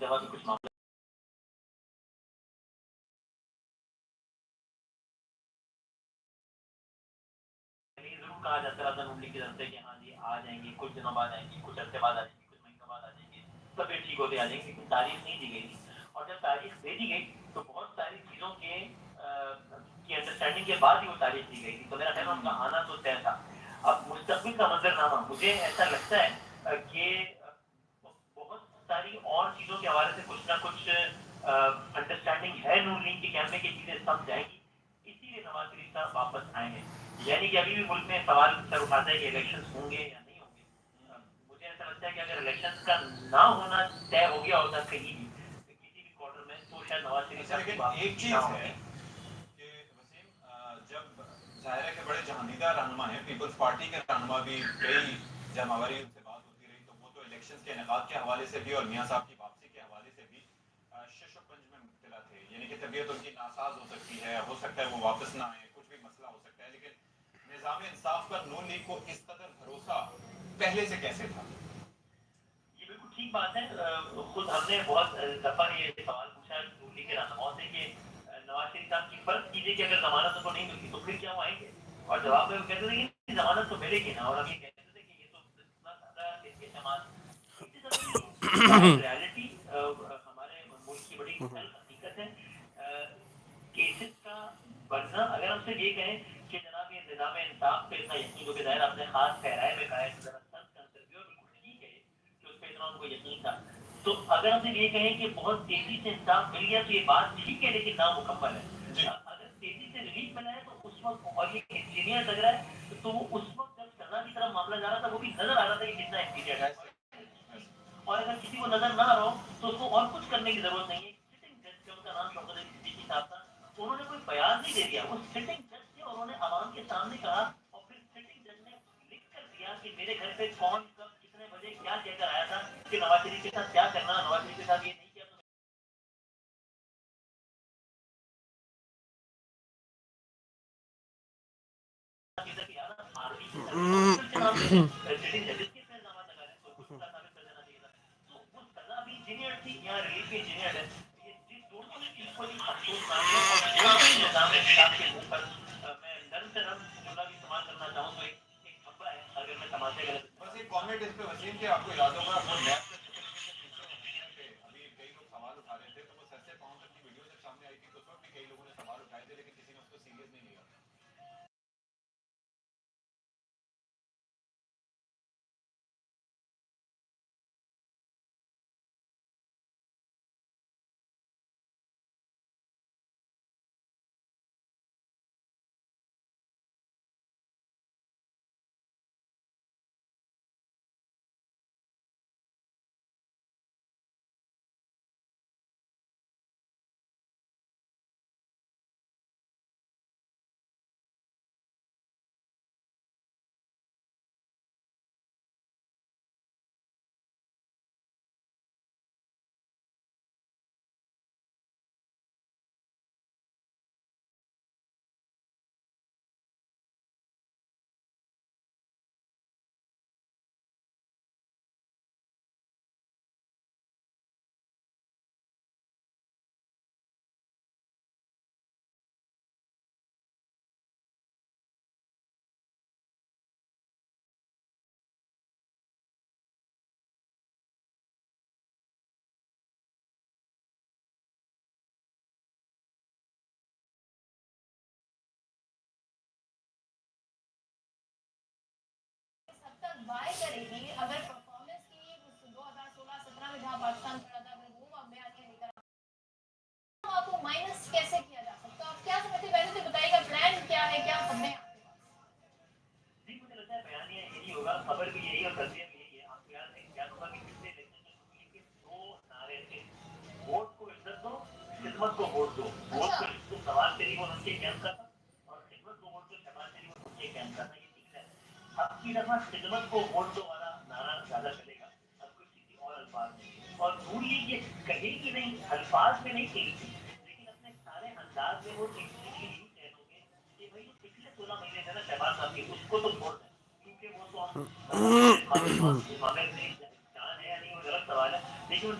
दफा भी कुछ मामला जरूर कहा जाता रहा था नून लीग की तरफ से कि हाँ जी आ जाएंगे, कुछ दिनों बाद आएंगे, कुछ हफ्ते बाद आ जाएंगे, कुछ महीनों बाद आ जाएंगे, सब फिर ठीक होते आ जाएंगे, लेकिन तारीख नहीं दी गई थी। और जब तारीख दे दी गई तो बहुत सारी चीज़ों की अंडरस्टैंडिंग के बाद ही वो तारीख दी गई थी, तो मेरा कहना उनका आना तो तय था। अब मुस्तकबिल का मंजरनामा मुझे ऐसा लगता है कि बहुत सारी और चीज़ों के हवाले से कुछ ना कुछ अंडरस्टैंडिंग है नून लीग के कैंप में कि चीज़ें सम जाएंगी, इसीलिए नवाज शरीफ साहब वापस आए हैं। यानी कि अभी भी मुल्क में सवाल सर उठाता है कि इलेक्शन होंगे या नहीं होंगे। मुझे ऐसा लगता है कि अगर इलेक्शन का ना होना तय हो गया होता कहीं भी किसी भी क्वार्टर में तो शायद नवाज शरीफ साहब की वापसी एक चीज है कि वसीम, जब जाहिर है कि बड़े जहानीदा रहनुमा हैं, पीपल्स पार्टी के रहनुमा भी कई जब हमारी उनसे बात होती रही तो वो तो इलेक्शंस के इनेकाद के हवाले से भी और मियाँ साहब की वापसी के हवाले से भी शश पंज में मुब्तला थे, यानी कि तबीयत उनकी नासाज हो सकती है, हो सकता है वो वापस ना आए, कुछ भी मसला हो सकता है, लेकिन निज़ाम इंसाफ पर नून लीग को इस कदर भरोसा पहले से कैसे था? ये बिल्कुल ठीक बात है। खुद हमने बहुत दफा ये सवाल पूछा नून लीग के रहनुमाओं से कि नवाज शरीफ साहब की फर्ज कीजिए कि अगर जमानत उनको नहीं मिलती तो फिर क्या वो आएंगे, और जवाब में वो कहते थे कि जमानत तो मिलेगी ना, और हम ये कहते थे कि ये तो इतना सारा इसके समाज रियलिटी हमारे मुल्क की बड़ी हकीकत है। केसेस का बनना, अगर हम सिर्फ ये कहें कि जनाब ये निज़ाम इंसाफ पे इतना यकीन, जो कि दायर आपने खास कहराए में कहा है जरा सर्च कंसर्ट भी, और बिल्कुल ठीक है कि उस पर इतना उनको यकीन था, तो अगर हम सिर्फ ये कहें कि बहुत तेजी से इंसाफ मिल गया तो ये बात ठीक है, लेकिन नामुकम्मल है। अगर तेजी से रिलीफ मिला है तो उस वक्त, और ये इंजीनियर लग रहा है तो वो उस वक्त जब सजा की तरफ मामला जा रहा था वो भी नजर आ रहा था कि कितना इंजीनियर है, और अगर किसी को नजर ना आ रहा हो तो उसको और कुछ करने की जरूरत नहीं है। सिटिंग जज, उनका नाम शौकत अली सिद्दीकी साहब था, उन्होंने कोई बयान नहीं दे दिया, वो सिटिंग जज थे और उन्होंने आवाम के सामने कहा, और फिर सिटिंग जज ने लिख कर दिया कि मेरे घर पे कौन कब कितने बजे क्या कहकर आया था कि नवाज शरीफ के साथ क्या करना, नवाज शरीफ के साथ ये नहीं किया बस एक कमेंट इस पे वसीम कि आपको याद होगा वो लैब का जिक्र पे अभी कई लोग सवाल उठा रहे थे, तो वो सर से पाँव तक की वीडियो जब सामने आई थी तो उस वक्त भी कई लोगों ने सवाल उठाए थे, लेकिन किसी ने उसको सीरियस नहीं लिया। बाय करेगी अगर परफॉर्मेंस की 2016-17 में जहां पाकिस्तान खड़ा था, अगर वो अब बयान लेकर आपको माइनस कैसे किया जा सकता है, आप क्या समझते हैं, पहले तो बताइएगा प्लान क्या है, क्या करने हैं आपके पास? जी, मुझे लगता है बयान यही होगा, खबर भी यही और तस्वीर भी यही है। आपको याद है क्या होगा कि पिछले इलेक्शन में के दो नारे थे, वोट को इज्जत दो, खिदमत को वोट दो। वोट को इज्जत सवाल शरीफ और उनके कैंप का था, और खिदमत को वोट दो शहबाज शरीफ और उनके कैंप का था, ये ठीक है। अब की दफा खिदमत को वोट दो वाला नारा ज्यादा चलेगा, अब कुछ किसी और अल्फाज में, और नून लीग ये कहेगी नहीं, अल्फाज में नहीं कहेगी, लेकिन अपने सारे अंदाज में वो कहेगी कह दोगे कि भाई जो पिछले 16 महीने थे ना शहबाज साहब के, उसको तो छोड़ दें, क्योंकि वो तो हम मामले में जान है या नहीं वो गलत सवाल है, लेकिन उन